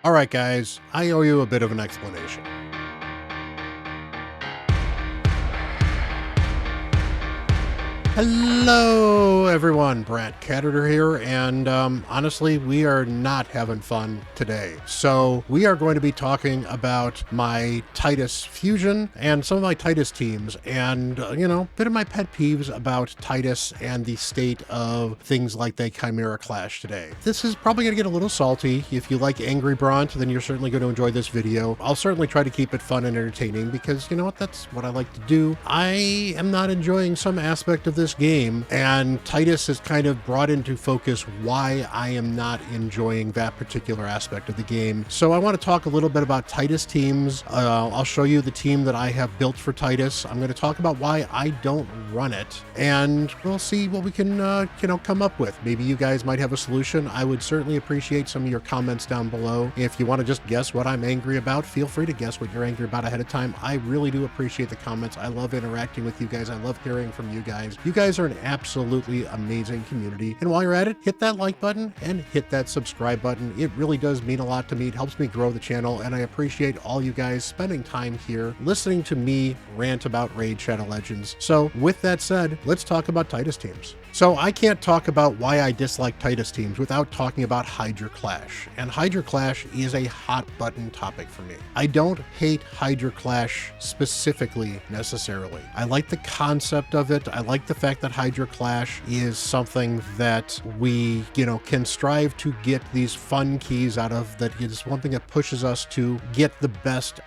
All right, guys, I owe you a bit of an explanation. Hello, everyone. Bront, CatHerder here, and honestly, we are not having fun today. So we are going to be talking about my Titus fusion and some of my Titus teams, and a bit of my pet peeves about Titus and the state of things like the Chimera Clash today. This is probably going to get a little salty. If you like Angry Bront, then you're certainly going to enjoy this video. I'll certainly try to keep it fun and entertaining because you know what? That's what I like to do. I am not enjoying some aspect of this game, and Titus has kind of brought into focus why I am not enjoying that particular aspect of the game. So I want to talk a little bit about Titus teams. I'll show you the team that I have built for Titus. I'm going to talk about why I don't run it, and we'll see what we can come up with. Maybe you guys might have a solution. I would certainly appreciate some of your comments down below. If you want to just guess what I'm angry about, feel free to guess what you're angry about ahead of time. I really do appreciate the comments. I love interacting with you guys. I love hearing from you guys. You guys are an absolutely amazing community. And while you're at it, hit that like button and hit that subscribe button. It really does mean a lot to me. It helps me grow the channel, and I appreciate all you guys spending time here listening to me rant about Raid Shadow Legends. So with that said, let's talk about Titus teams. So I can't talk about why I dislike Titus teams without talking about Hydra Clash. And Hydra Clash is a hot button topic for me. I don't hate Hydra Clash specifically necessarily. I like the concept of it. I like the fact that Hydra Clash is something that we, can strive to get these fun keys out of, that is one thing that pushes us to get the best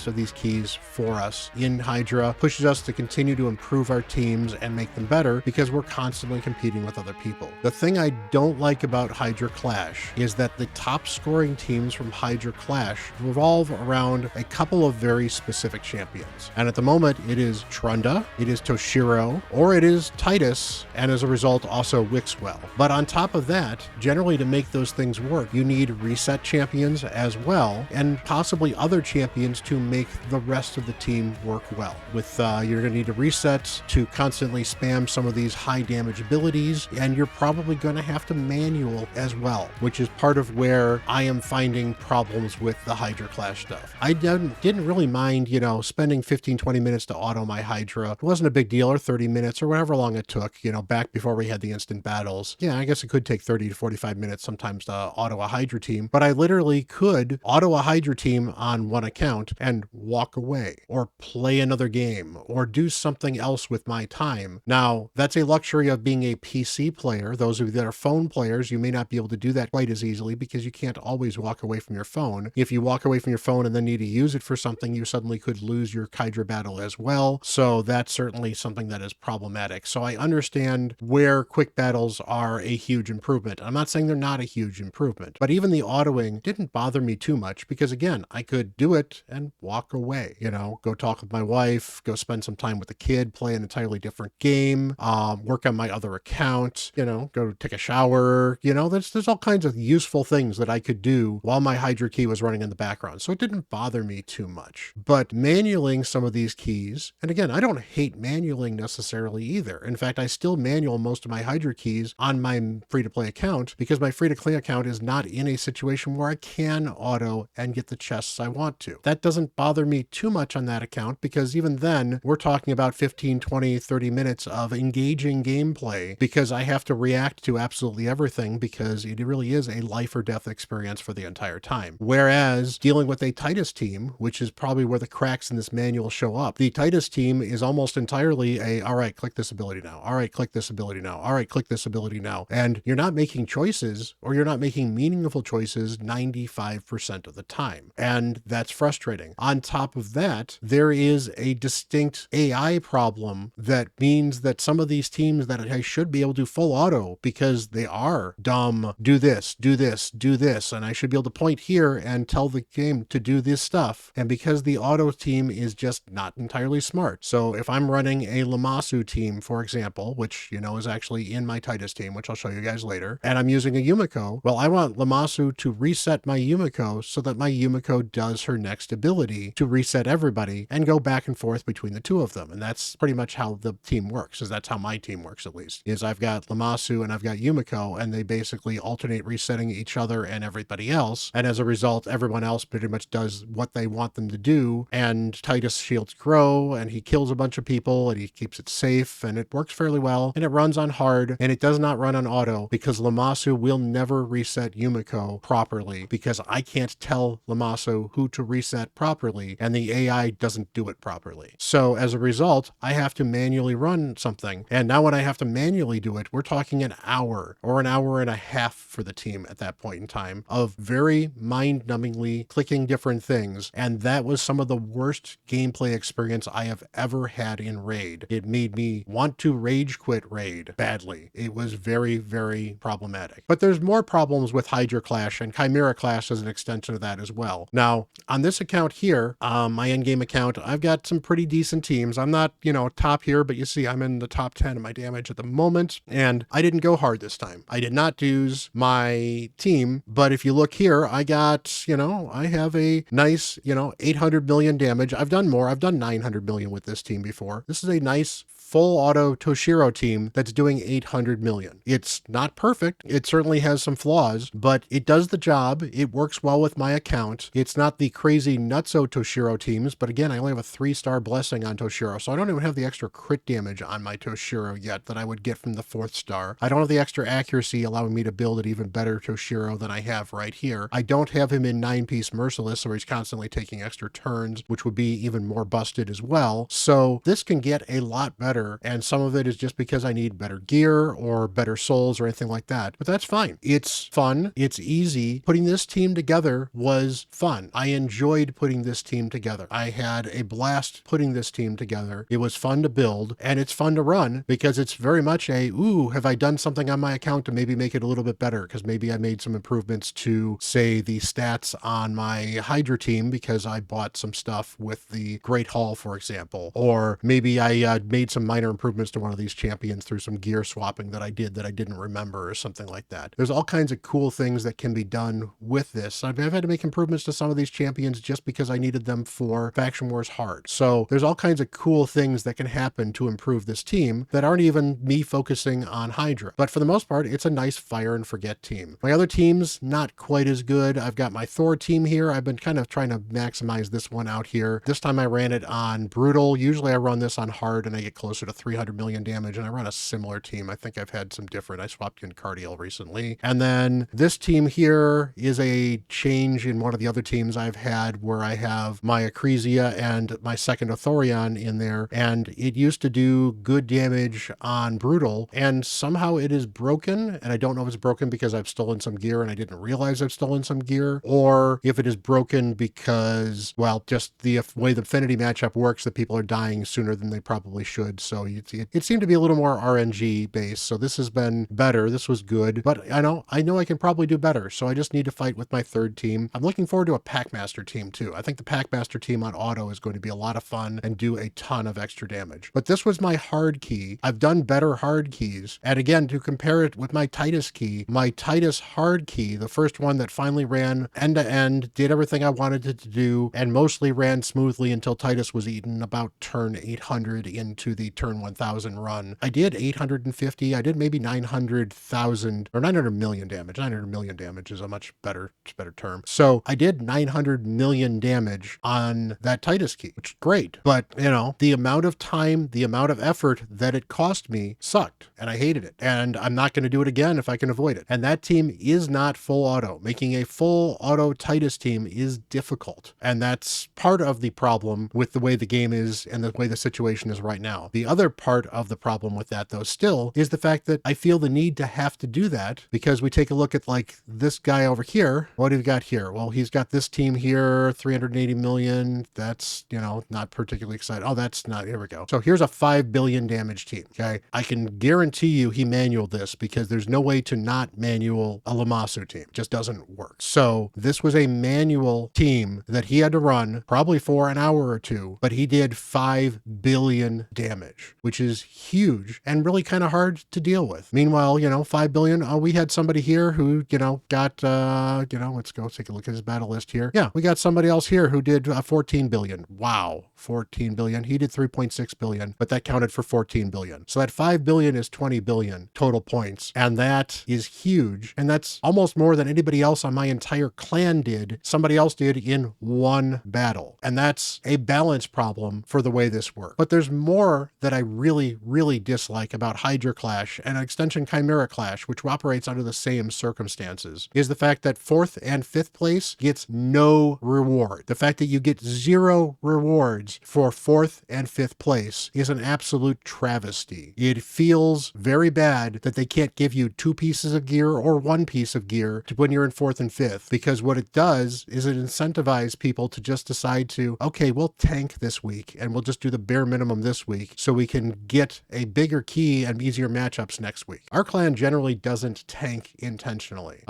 of these keys for us in Hydra, pushes us to continue to improve our teams and make them better because we're constantly competing with other people. The thing I don't like about Hydra Clash is that the top scoring teams from Hydra Clash revolve around a couple of very specific champions. And at the moment, it is Trunda, it is Toshiro, or it is Titus, and as a result, also Wixwell. But on top of that, generally to make those things work, you need reset champions as well, and possibly other champions to make the rest of the team work well. You're going to need to reset to constantly spam some of these high damage abilities, and you're probably going to have to manual as well, which is part of where I am finding problems with the Hydra Clash stuff. I didn't really mind, spending 15-20 minutes to auto my Hydra. It wasn't a big deal, or 30 minutes, or however long it took, back before we had the instant battles. Yeah, I guess it could take 30 to 45 minutes sometimes to auto a Hydra team, but I literally could auto a Hydra team on one account and walk away, or play another game, or do something else with my time. Now, that's a luxury of being a PC player. Those of you that are phone players, you may not be able to do that quite as easily because you can't always walk away from your phone. If you walk away from your phone and then need to use it for something, you suddenly could lose your Hydra battle as well. So that's certainly something that is problematic. So I understand where quick battles are a huge improvement. I'm not saying they're not a huge improvement, but even the autoing didn't bother me too much because, again, I could do it and walk away, go talk with my wife, go spend some time with the kid, play an entirely different game, work on my other account, go take a shower, there's all kinds of useful things that I could do while my Hydra key was running in the background. So it didn't bother me too much. But manualing some of these keys, and again, I don't hate manualing necessarily either. In fact, I still manual most of my Hydra keys on my free-to-play account because my free-to-play account is not in a situation where I can auto and get the chests I want to. That doesn't bother me too much on that account because even then, we're talking about 15, 20, 30 minutes of engaging gameplay because I have to react to absolutely everything because it really is a life or death experience for the entire time. Whereas dealing with a Titus team, which is probably where the cracks in this manual show up, the Titus team is almost entirely all right, click this ability now. All right, click this ability now. All right, click this ability now. And you're not making choices, or you're not making meaningful choices 95% of the time. And that's frustrating. On top of that, there is a distinct AI problem that means that some of these teams that I should be able to full auto because they are dumb, do this, do this, do this, and I should be able to point here and tell the game to do this stuff. And because the auto team is just not entirely smart. So if I'm running a Lamasu team team, for example, which, is actually in my Titus team, which I'll show you guys later, and I'm using a Yumiko, well, I want Lammasu to reset my Yumiko so that my Yumiko does her next ability to reset everybody and go back and forth between the two of them. And that's pretty much how the team works, is that's how my team works, at least, is I've got Lammasu and I've got Yumiko, and they basically alternate resetting each other and everybody else. And as a result, everyone else pretty much does what they want them to do. And Titus shields grow, and he kills a bunch of people, and he keeps it safe, and it works fairly well. And it runs on hard, and it does not run on auto, because Lammasu will never reset Yumiko properly, because I can't tell Lammasu who to reset properly, and the AI doesn't do it properly. So as a result, I have to manually run something. And now when I have to manually do it, we're talking an hour or an hour and a half for the team at that point in time of very mind-numbingly clicking different things. And that was some of the worst gameplay experience I have ever had in Raid. It made me want to rage quit Raid badly. It was very, very problematic. But there's more problems with Hydra Clash, and Chimera Clash is an extension of that as well. Now, on this account here, my endgame account, I've got some pretty decent teams. I'm not, top here, but you see I'm in the top 10 of my damage at the moment, and I didn't go hard this time. I did not use my team, but if you look here, I got, I have a nice, 800 million damage. I've done more. I've done 900 million with this team before. This is a nice full auto Toshiro team that's doing 800 million. It's not perfect. It certainly has some flaws, but it does the job. It works well with my account. It's not the crazy nutso Toshiro teams, but again, I only have a 3-star blessing on Toshiro, so I don't even have the extra crit damage on my Toshiro yet that I would get from the 4th star. I don't have the extra accuracy allowing me to build an even better Toshiro than I have right here. I don't have him in 9-piece Merciless, so he's constantly taking extra turns, which would be even more busted as well. So this can get a lot better, and some of it is just because I need better gear or better souls or anything like that, but that's fine. It's fun. It's easy. Putting this team together was fun. I enjoyed putting this team together. I had a blast putting this team together. It was fun to build, and it's fun to run because it's very much a, ooh, have I done something on my account to maybe make it a little bit better? Because maybe I made some improvements to, say, the stats on my Hydra team because I bought some stuff with the Great Hall, for example, or maybe I made some minor improvements to one of these champions through some gear swapping that I did that I didn't remember or something like that. There's all kinds of cool things that can be done with this. I've had to make improvements to some of these champions just because I needed them for Faction Wars Hard. So there's all kinds of cool things that can happen to improve this team that aren't even me focusing on Hydra. But for the most part, it's a nice fire and forget team. My other teams, not quite as good. I've got my Thor team here. I've been kind of trying to maximize this one out here. This time I ran it on brutal. Usually I run this on hard and I get closer to 300 million damage, and I run a similar team. I think I've had some different. I swapped in Cardiel recently. And then this team here is a change in one of the other teams I've had where I have my Acresia and my second Athorion in there, and it used to do good damage on brutal, and somehow it is broken, and I don't know if it's broken because I've stolen some gear and I didn't realize I've stolen some gear, or if it is broken because, well, just the way the affinity matchup works, that people are dying sooner than they probably should. So it seemed to be a little more RNG based. So this has been better. This was good, but I know I can probably do better. So I just need to fight with my third team. I'm looking forward to a Packmaster team too. I think the Packmaster team on auto is going to be a lot of fun and do a ton of extra damage. But this was my hard key. I've done better hard keys. And again, to compare it with my Titus key, my Titus hard key, the first one that finally ran end to end, did everything I wanted it to do, and mostly ran smoothly until Titus was eaten about turn 800 into the turn 1000 run. I did 850. I did maybe 900,000 or 900 million damage. 900 million damage is a much better term. So I did 900 million damage on that Titus key, which is great. But, the amount of time, the amount of effort that it cost me sucked, and I hated it. And I'm not going to do it again if I can avoid it. And that team is not full auto. Making a full auto Titus team is difficult. And that's part of the problem with the way the game is and the way the situation is right now. The other part of the problem with that, though, still is the fact that I feel the need to have to do that because we take a look at like this guy over here. What do we got here? Well, he's got this team here, 380 million. That's, not particularly exciting. Oh, that's not, here we go. So here's a 5 billion damage team. Okay. I can guarantee you he manualed this because there's no way to not manual a Lammasu team. It just doesn't work. So this was a manual team that he had to run probably for an hour or two, but he did 5 billion damage. damage, which is huge and really kind of hard to deal with. Meanwhile, 5 billion. We had somebody here who, got, let's go take a look at his battle list here. Yeah, we got somebody else here who did 14 billion. Wow, 14 billion. He did 3.6 billion, but that counted for 14 billion. So that 5 billion is 20 billion total points. And that is huge. And that's almost more than anybody else on my entire clan did, somebody else did in one battle. And that's a balance problem for the way this works. But there's more that I really, really dislike about Hydra Clash and extension Chimera Clash, which operates under the same circumstances, is the fact that 4th and 5th place gets no reward. The fact that you get 0 rewards for 4th and 5th place is an absolute travesty. It feels very bad that they can't give you 2 pieces of gear or 1 piece of gear to when you're in 4th and 5th, because what it does is it incentivizes people to just decide to, okay, we'll tank this week and we'll just do the bare minimum this week so we can get a bigger key and easier matchups next week. Our clan generally doesn't tank intentionally.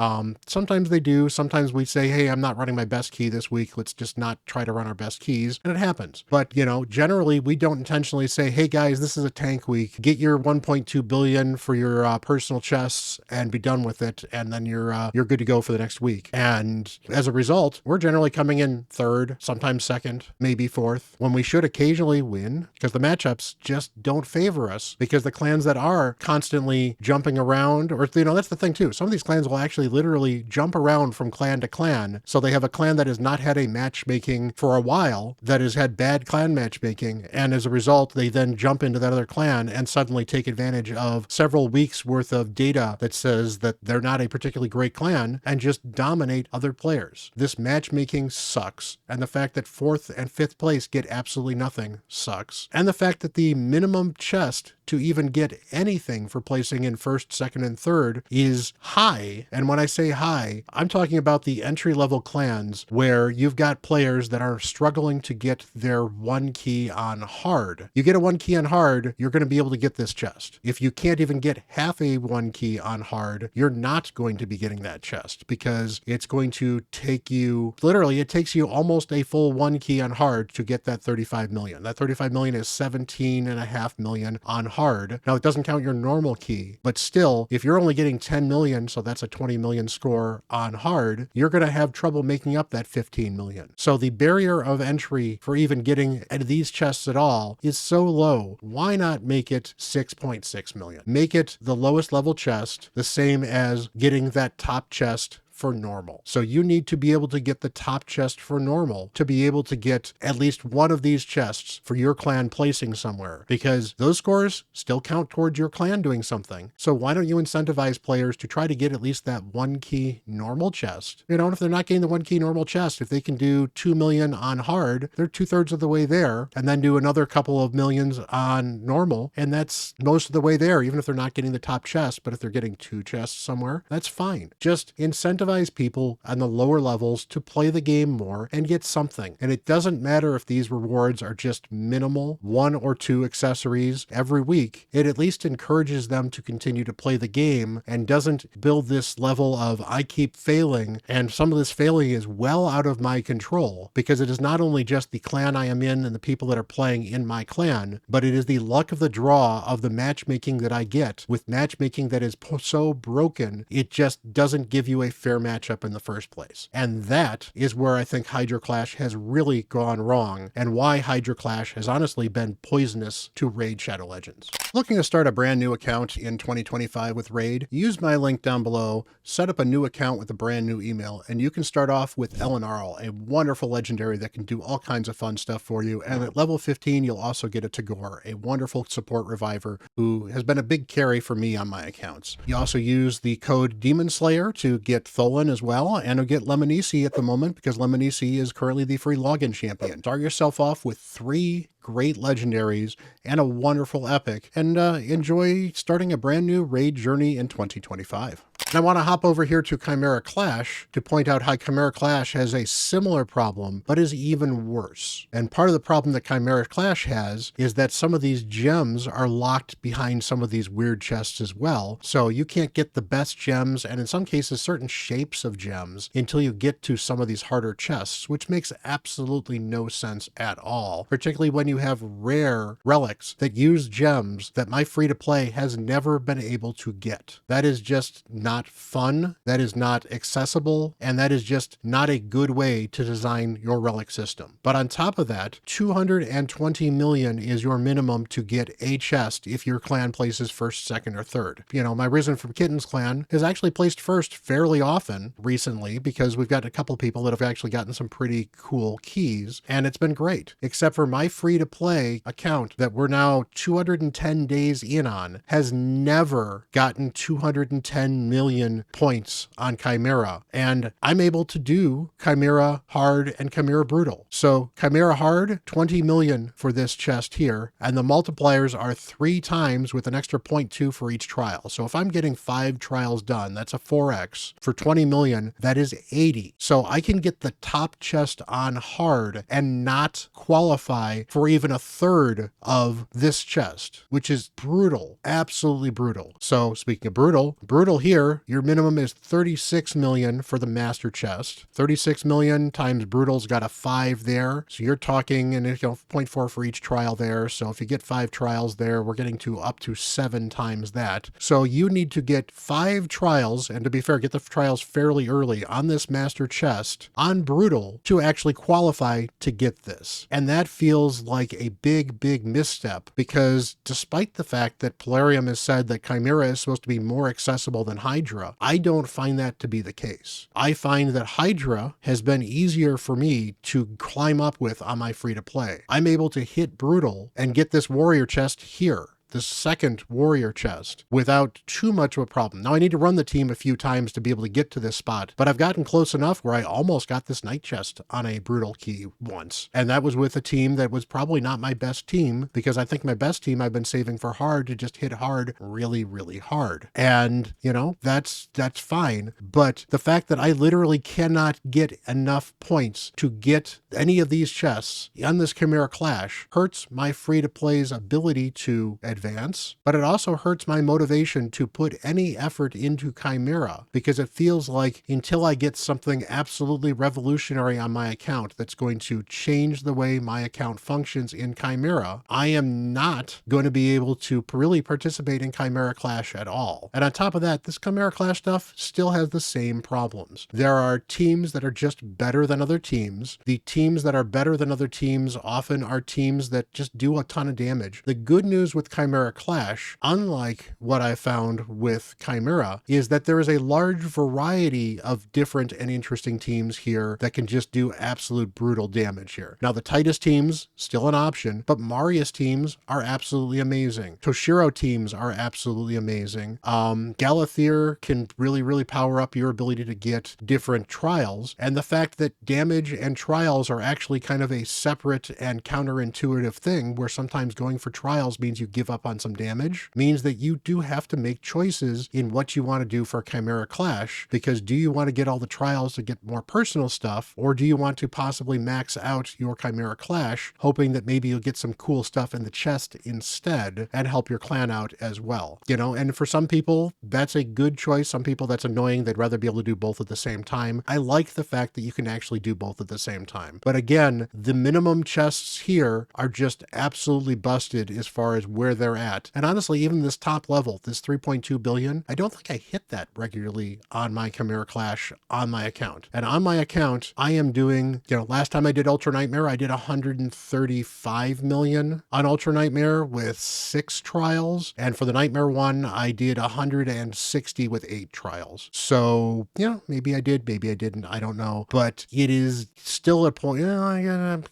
Sometimes they do. Sometimes we say, hey, I'm not running my best key this week. Let's just not try to run our best keys. And it happens. But, generally we don't intentionally say, hey guys, this is a tank week. Get your 1.2 billion for your personal chests and be done with it. And then you're good to go for the next week. And as a result, we're generally coming in 3rd, sometimes 2nd, maybe 4th, when we should occasionally win, because the matchups just don't favor us, because the clans that are constantly jumping around, or that's the thing too. Some of these clans will actually literally jump around from clan to clan. So they have a clan that has not had a matchmaking for a while, that has had bad clan matchmaking. And as a result, they then jump into that other clan and suddenly take advantage of several weeks worth of data that says that they're not a particularly great clan and just dominate other players. This matchmaking sucks. And the fact that 4th and 5th place get absolutely nothing sucks. And the fact that the minimum chest to even get anything for placing in 1st, 2nd, and 3rd is high. And when I say high, I'm talking about the entry-level clans where you've got players that are struggling to get their 1 key on hard. You get a 1 key on hard, you're going to be able to get this chest. If you can't even get half a 1 key on hard, you're not going to be getting that chest, because it's going to take you, literally, it takes you almost a full 1 key on hard to get that 35 million. That 35 million is 17.5 million on hard. Now, it doesn't count your normal key, but still, if you're only getting 10 million, so that's a 20 million score on hard, you're going to have trouble making up that 15 million. So the barrier of entry for even getting these chests at all is so low. Why not make it 6.6 million? Make it the lowest level chest, the same as getting that top chest for normal. So you need to be able to get the top chest for normal to be able to get at least one of these chests for your clan placing somewhere, because those scores still count towards your clan doing something. So why don't you incentivize players to try to get at least that 1 key normal chest? If they're not getting the 1 key normal chest, if they can do 2 million on hard, they're 2/3 of the way there, and then do another couple of millions on normal, and that's most of the way there, even if they're not getting the top chest. But if they're getting 2 chests somewhere, that's fine. Just incentivize people on the lower levels to play the game more and get something. And it doesn't matter if these rewards are just minimal, 1 or 2 accessories every week. It at least encourages them to continue to play the game and doesn't build this level of I keep failing, and some of this failing is well out of my control, because it is not only just the clan I am in and the people that are playing in my clan, but it is the luck of the draw of the matchmaking that I get, with matchmaking that is so broken, it just doesn't give you a fair matchup in the first place. And that is where I think Hydra Clash has really gone wrong, and why Hydra Clash has honestly been poisonous to Raid Shadow Legends. Looking to start a brand new account in 2025 with Raid? Use my link down below, set up a new account with a brand new email, and you can start off with Elenarl, a wonderful legendary that can do all kinds of fun stuff for you. And at level 15, you'll also get a Tagore, a wonderful support reviver who has been a big carry for me on my accounts. You also use the code Demon Slayer to get Tholan as well, and you'll get Lemonisi at the moment, because Lemonisi is currently the free login champion. Start yourself off with 3 great legendaries and a wonderful epic, and enjoy starting a brand new raid journey in 2025. And I want to hop over here to Chimera Clash to point out how Chimera Clash has a similar problem, but is even worse. And part of the problem that Chimera Clash has is that some of these gems are locked behind some of these weird chests as well. So you can't get the best gems, and in some cases certain shapes of gems, until you get to some of these harder chests, which makes absolutely no sense at all, particularly when you have rare relics that use gems that my free-to-play has never been able to get. That is just not fun, that is not accessible, and that is just not a good way to design your relic system. But on top of that, 220 million is your minimum to get a chest if your clan places first, second, or third. You know, my Risen from Kittens clan has actually placed first fairly often recently because we've got a couple people that have actually gotten some pretty cool keys, and it's been great. Except for my free-to-play account that we're now 210 days in on has never gotten 210 million points on Chimera, and I'm able to do Chimera Hard and Chimera Brutal. So Chimera Hard, 20 million for this chest here, and the multipliers are 3 times with an extra 0.2 for each trial. So if I'm getting 5 trials done, that's a 4x. For 20 million, that is 80. So I can get the top chest on Hard and not qualify for even a third of this chest, which is brutal, absolutely brutal. So speaking of brutal here, your minimum is 36 million for the master chest. 36 million times brutal's got a 5 there. So you're talking, and 0.4 for each trial there. So if you get 5 trials there, we're getting to up to 7 times that. So you need to get 5 trials, and to be fair, get the trials fairly early on this master chest on brutal to actually qualify to get this. And that feels like a big misstep, because despite the fact that Polarium has said that Chimera is supposed to be more accessible than Hydra, I don't find that to be the case. I find that Hydra has been easier for me to climb up with on my free-to-play. I'm able to hit Brutal and get this warrior chest here, the second warrior chest, without too much of a problem. Now I need to run the team a few times to be able to get to this spot, but I've gotten close enough where I almost got this knight chest on a brutal key once. And that was with a team that was probably not my best team, because I think my best team I've been saving for hard to just hit hard really hard. And you know, that's fine. But the fact that I literally cannot get enough points to get any of these chests on this Chimera Clash hurts my free-to-play's ability to advance, but it also hurts my motivation to put any effort into Chimera, because it feels like until I get something absolutely revolutionary on my account that's going to change the way my account functions in Chimera, I am not going to be able to really participate in Chimera Clash at all. And on top of that, this Chimera Clash stuff still has the same problems. There are teams that are just better than other teams. The teams that are better than other teams often are teams that just do a ton of damage. The good news with Chimera Clash, unlike what I found with Chimera, is that there is a large variety of different and interesting teams here that can just do absolute brutal damage here. Now the Titus teams, still an option, but Marius teams are absolutely amazing. Toshiro teams are absolutely amazing. Galathir can really power up your ability to get different trials, and the fact that damage and trials are actually kind of a separate and counterintuitive thing, where sometimes going for trials means you give up on some damage, means that you do have to make choices in what you want to do for Chimera Clash, because do you want to get all the trials to get more personal stuff, or do you want to possibly max out your Chimera Clash, hoping that maybe you'll get some cool stuff in the chest instead and help your clan out as well? You know, and for some people, that's a good choice. Some people, that's annoying. They'd rather be able to do both at the same time. I like the fact that you can actually do both at the same time. But again, the minimum chests here are just absolutely busted as far as where they're at. And honestly, even this top level, this 3.2 billion, I don't think I hit that regularly on my Chimera Clash on my account. And on my account, I am doing, you know, last time I did Ultra Nightmare, I did 135 million on Ultra Nightmare with 6 trials. And for the Nightmare one, I did 160 with 8 trials. So, you know, maybe I did, maybe I didn't, I don't know. But it is still a point, I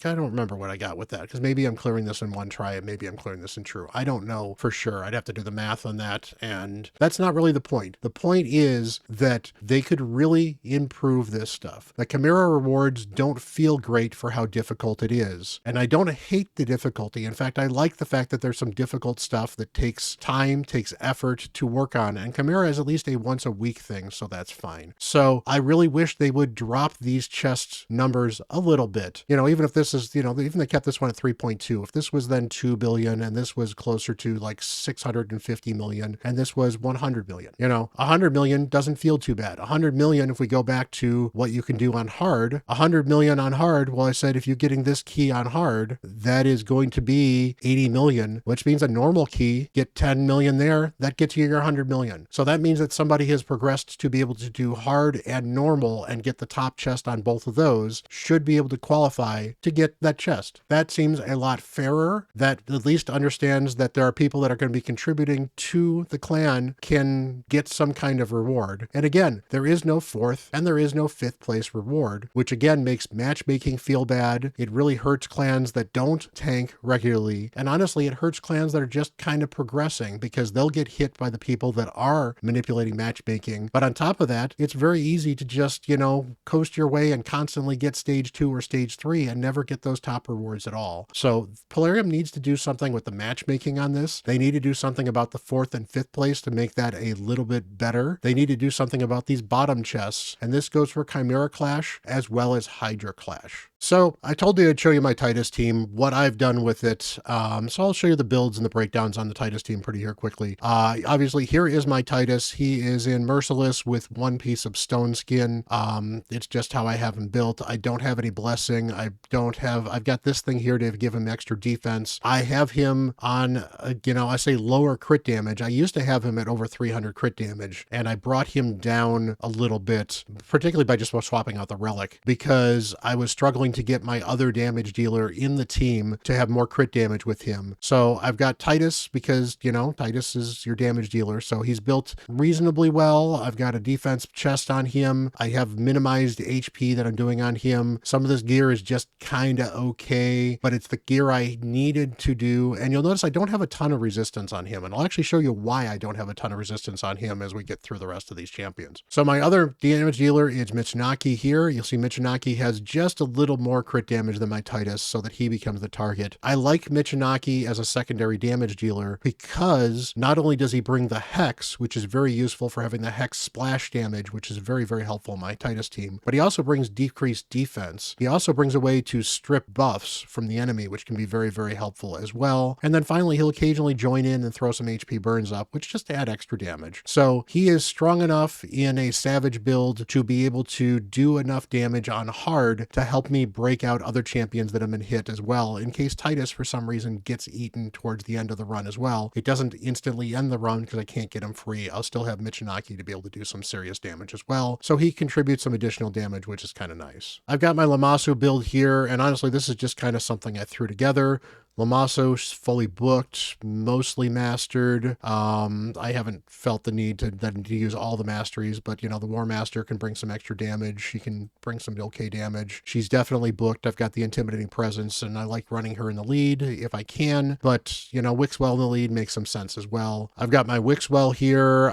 don't remember what I got with that, because maybe I'm clearing this in one try and maybe I'm clearing this in true. I don't don't know for sure. I'd have to do the math on that, and that's not really the point. The point is that they could really improve this stuff. The Chimera rewards don't feel great for how difficult it is, and I don't hate the difficulty. In fact, I like the fact that there's some difficult stuff that takes time, takes effort to work on, and Chimera is at least a once a week thing, so that's fine. So I really wish they would drop these chest numbers a little bit. Even if this is, even they kept this one at 3.2. If this was then 2 billion and this was closer to like 650 million and this was 100 million, 100 million doesn't feel too bad. 100 million, if we go back to what you can do on hard, 100 million on hard, well, I said if you're getting this key on hard, that is going to be 80 million, which means a normal key, get 10 million there, that gets you your 100 million. So that means that somebody has progressed to be able to do hard and normal and get the top chest on both of those, should be able to qualify to get that chest. That seems a lot fairer. That at least understands that there are people that are going to be contributing to the clan can get some kind of reward. And again, there is no fourth and there is no fifth place reward, which again makes matchmaking feel bad. It really hurts clans that don't tank regularly. And honestly, it hurts clans that are just kind of progressing because they'll get hit by the people that are manipulating matchmaking. But on top of that, it's very easy to just, coast your way and constantly get stage 2 or stage 3 and never get those top rewards at all. So Polarium needs to do something with the matchmaking on this. They need to do something about the 4th and 5th place to make that a little bit better. They need to do something about these bottom chests. And this goes for Chimera Clash as well as Hydra Clash. So I told you I'd show you my Titus team, what I've done with it. So I'll show you the builds and the breakdowns on the Titus team pretty here quickly. Obviously, here is my Titus. He is in Merciless with 1 piece of stone skin. It's just how I have him built. I don't have any blessing. I've got this thing here to give him extra defense. I have him on, I say lower crit damage. I used to have him at over 300 crit damage, and I brought him down a little bit, particularly by just swapping out the relic, because I was struggling to get my other damage dealer in the team to have more crit damage with him. So I've got Titus because, Titus is your damage dealer. So he's built reasonably well. I've got a defense chest on him. I have minimized HP that I'm doing on him. Some of this gear is just kind of okay, but it's the gear I needed to do. And you'll notice I don't have a ton of resistance on him. And I'll actually show you why I don't have a ton of resistance on him as we get through the rest of these champions. So my other damage dealer is Michinaki here. You'll see Michinaki has just a little more crit damage than my Titus so that he becomes the target. I like Michinaki as a secondary damage dealer because not only does he bring the Hex, which is very useful for having the Hex splash damage, which is very, very helpful in my Titus team, but he also brings decreased defense. He also brings a way to strip buffs from the enemy, which can be very, very helpful as well. And then finally, he'll occasionally join in and throw some HP burns up, which just add extra damage. So he is strong enough in a Savage build to be able to do enough damage on hard to help me break out other champions that have been hit as well, in case Titus for some reason gets eaten towards the end of the run as well. It doesn't instantly end the run because I can't get him free. I'll still have Michinaki to be able to do some serious damage as well. So he contributes some additional damage, which is kind of nice. I've got my Lamasu build here, and honestly, this is just kind of something I threw together. Lamaso's fully booked, mostly mastered. I haven't felt the need to use all the masteries, but the War Master can bring some extra damage. She can bring some okay damage. She's definitely booked. I've got the Intimidating Presence, and I like running her in the lead if I can, but Wixwell in the lead makes some sense as well. I've got my Wixwell here.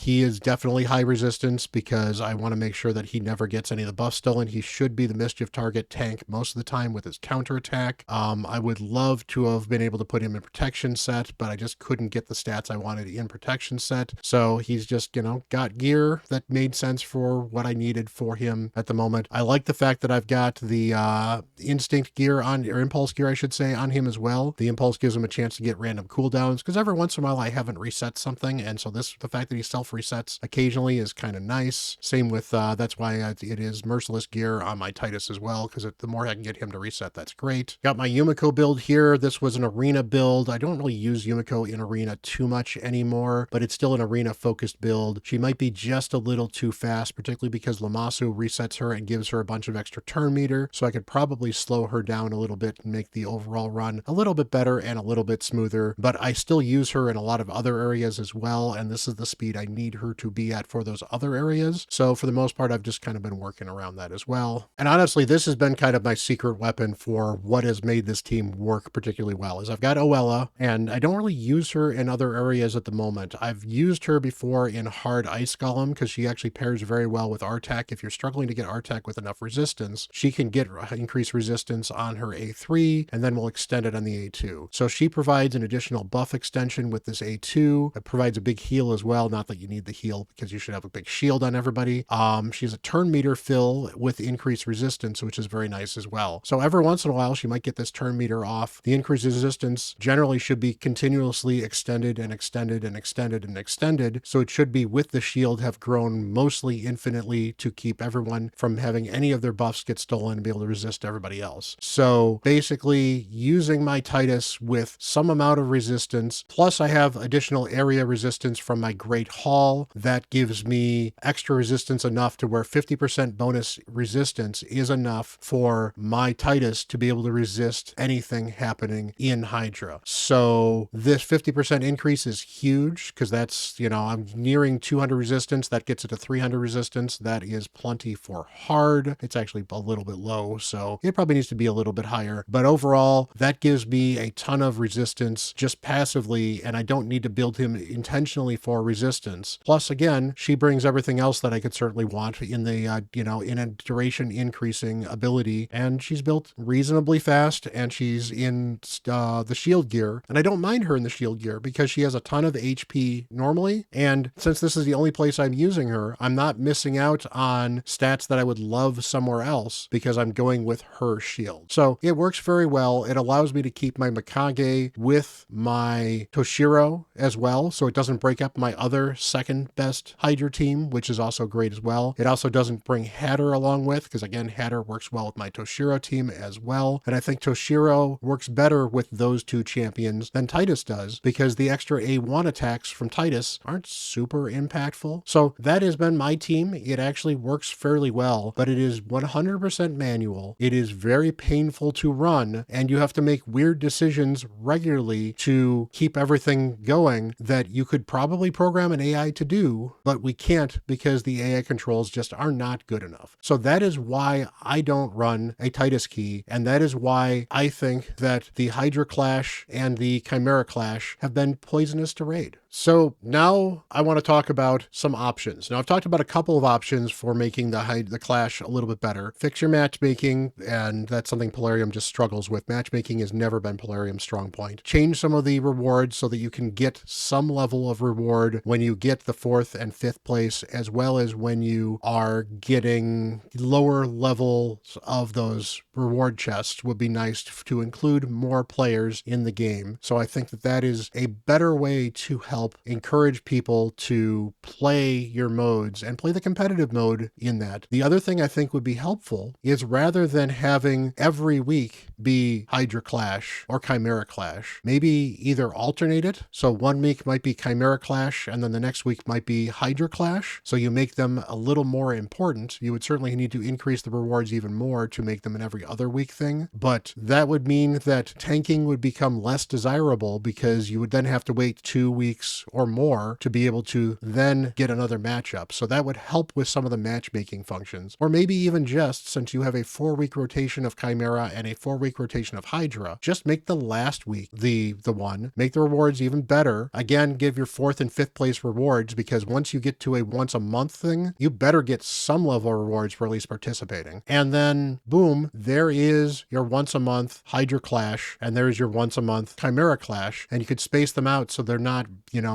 He is definitely high resistance because I want to make sure that he never gets any of the buffs stolen. He should be the Mischief target tank most of the time with his counterattack. I would love to have been able to put him in protection set, but I just couldn't get the stats I wanted in protection set. So he's just, got gear that made sense for what I needed for him at the moment. I like the fact that I've got the instinct gear on, or impulse gear, I should say, on him as well. The impulse gives him a chance to get random cooldowns because every once in a while I haven't reset something. And so the fact that he self resets occasionally is kind of nice. Same with, that's why it is merciless gear on my Titus as well, because the more I can get him to reset, that's great. Got my Yumiko build here. This was an arena build. I don't really use Yumiko in arena too much anymore, but it's still an arena focused build. She might be just a little too fast, particularly because Lamasu resets her and gives her a bunch of extra turn meter. So I could probably slow her down a little bit and make the overall run a little bit better and a little bit smoother, but I still use her in a lot of other areas as well. And this is the speed I need her to be at for those other areas. So for the most part, I've just kind of been working around that as well. And honestly, this has been kind of my secret weapon for what has made this team work work particularly well is I've got Oella, and I don't really use her in other areas at the moment. I've used her before in hard Ice Golem because she actually pairs very well with Artak. If you're struggling to get Artak with enough resistance, she can get increased resistance on her A3, and then we'll extend it on the A2. So she provides an additional buff extension with this A2. It provides a big heal as well. Not that you need the heal because you should have a big shield on everybody. She's a turn meter fill with increased resistance, which is very nice as well. So every once in a while, she might get this turn meter off. The increased resistance generally should be continuously extended and extended and extended and extended. So it should be with the shield have grown mostly infinitely to keep everyone from having any of their buffs get stolen and be able to resist everybody else. So basically using my Titus with some amount of resistance, plus I have additional area resistance from my Great Hall that gives me extra resistance enough to where 50% bonus resistance is enough for my Titus to be able to resist anything happening in Hydra. So this 50% increase is huge because that's, I'm nearing 200 resistance. That gets it to 300 resistance. That is plenty for hard. It's actually a little bit low, so it probably needs to be a little bit higher. But overall, that gives me a ton of resistance just passively, and I don't need to build him intentionally for resistance. Plus, again, she brings everything else that I could certainly want in the, in a duration increasing ability, and she's built reasonably fast, and she's in the shield gear, and I don't mind her in the shield gear because she has a ton of HP normally, and since this is the only place I'm using her, I'm not missing out on stats that I would love somewhere else because I'm going with her shield. So it works very well. It allows me to keep my Mikage with my Toshiro as well, so it doesn't break up my other second best Hydra team, which is also great as well. It also doesn't bring Hatter along with, because again, Hatter works well with my Toshiro team as well, and I think Toshiro works better with those two champions than Titus does, because the extra A1 attacks from Titus aren't super impactful. So that has been my team. It actually works fairly well, but it is 100% manual. It is very painful to run, and you have to make weird decisions regularly to keep everything going that you could probably program an AI to do, but we can't because the AI controls just are not good enough. So that is why I don't run a Titus key, and that is why I think that the Hydra Clash and the Chimera Clash have been poisonous to raid. So now I want to talk about some options. Now I've talked about a couple of options for making the Clash a little bit better. Fix your matchmaking, and that's something Polarium just struggles with. Matchmaking has never been Polarium's strong point. Change some of the rewards so that you can get some level of reward when you get the 4th and 5th place, as well as when you are getting lower levels of those reward chests. Would be nice to include more players in the game. So I think that that is a better way to help encourage people to play your modes and play the competitive mode in that. The other thing I think would be helpful is rather than having every week be Hydra Clash or Chimera Clash, maybe either alternate it. So one week might be Chimera Clash and then the next week might be Hydra Clash. So you make them a little more important. You would certainly need to increase the rewards even more to make them an every other week thing. But that would mean that tanking would become less desirable because you would then have to wait 2 weeks or more to be able to then get another matchup. So that would help with some of the matchmaking functions. Or maybe even just, since you have a 4-week rotation of Chimera and a 4-week rotation of Hydra, just make the last week the one. Make the rewards even better. Again, give your 4th and 5th place rewards, because once you get to a once a month thing, you better get some level of rewards for at least participating. And then boom, there is your once a month Hydra Clash, and there's your once a month Chimera Clash, and you could space them out so they're not,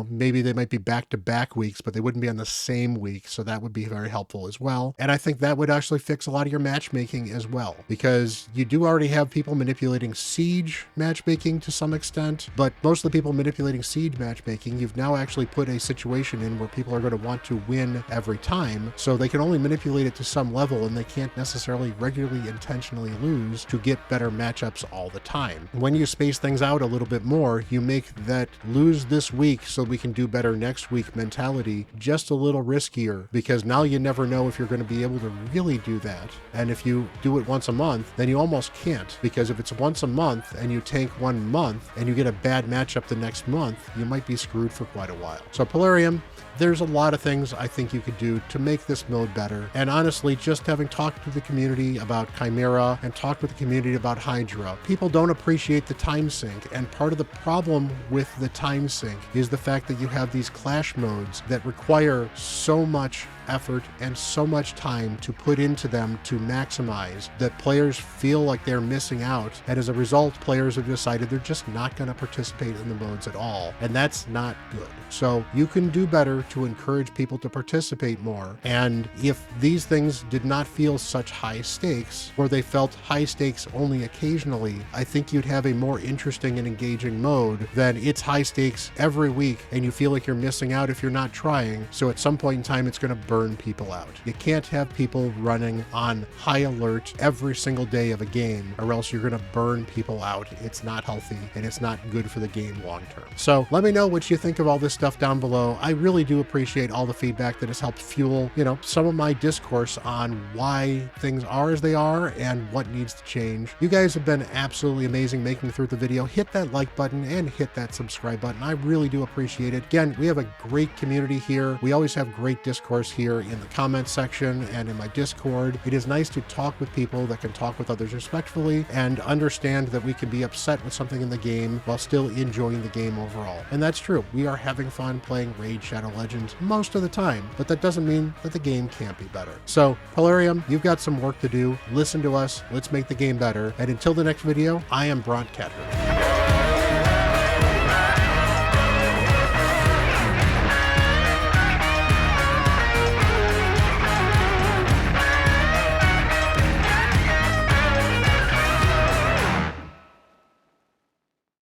maybe they might be back-to-back weeks, but they wouldn't be on the same week, so that would be very helpful as well. And I think that would actually fix a lot of your matchmaking as well, because you do already have people manipulating Siege matchmaking to some extent, but most of the people manipulating Siege matchmaking, you've now actually put a situation in where people are going to want to win every time, so they can only manipulate it to some level, and they can't necessarily regularly intentionally lose to get better matchups all the time. When you space things out a little bit more, you make that lose this week so we can do better next week mentality just a little riskier, because now you never know if you're going to be able to really do that. And if you do it once a month, then you almost can't, because if it's once a month and you tank 1 month and you get a bad matchup the next month, you might be screwed for quite a while. So Polarium, there's a lot of things I think you could do to make this mode better. And honestly, just having talked to the community about Chimera and talked with the community about Hydra, people don't appreciate the time sink. And part of the problem with the time sink is the fact that you have these clash modes that require so much effort and so much time to put into them to maximize that players feel like they're missing out. And as a result, players have decided they're just not going to participate in the modes at all. And that's not good. So you can do better to encourage people to participate more. And if these things did not feel such high stakes, or they felt high stakes only occasionally, I think you'd have a more interesting and engaging mode than it's high stakes every week and you feel like you're missing out if you're not trying. So at some point in time, it's going to burn people out. You can't have people running on high alert every single day of a game, or else you're going to burn people out. It's not healthy and it's not good for the game long term. So let me know what you think of all this stuff down below. I really do appreciate all the feedback that has helped fuel, some of my discourse on why things are as they are and what needs to change. You guys have been absolutely amazing making it through the video. Hit that like button and hit that subscribe button. I really do appreciate it. Again, we have a great community here. We always have great discourse here in the comments section and in my Discord. It is nice to talk with people that can talk with others respectfully and understand that we can be upset with something in the game while still enjoying the game overall. And that's true. We are having fun playing Raid Shadow Legends most of the time, but that doesn't mean that the game can't be better. So Polarium, you've got some work to do. Listen to us. Let's make the game better. And until the next video, I am Bront CatHerder.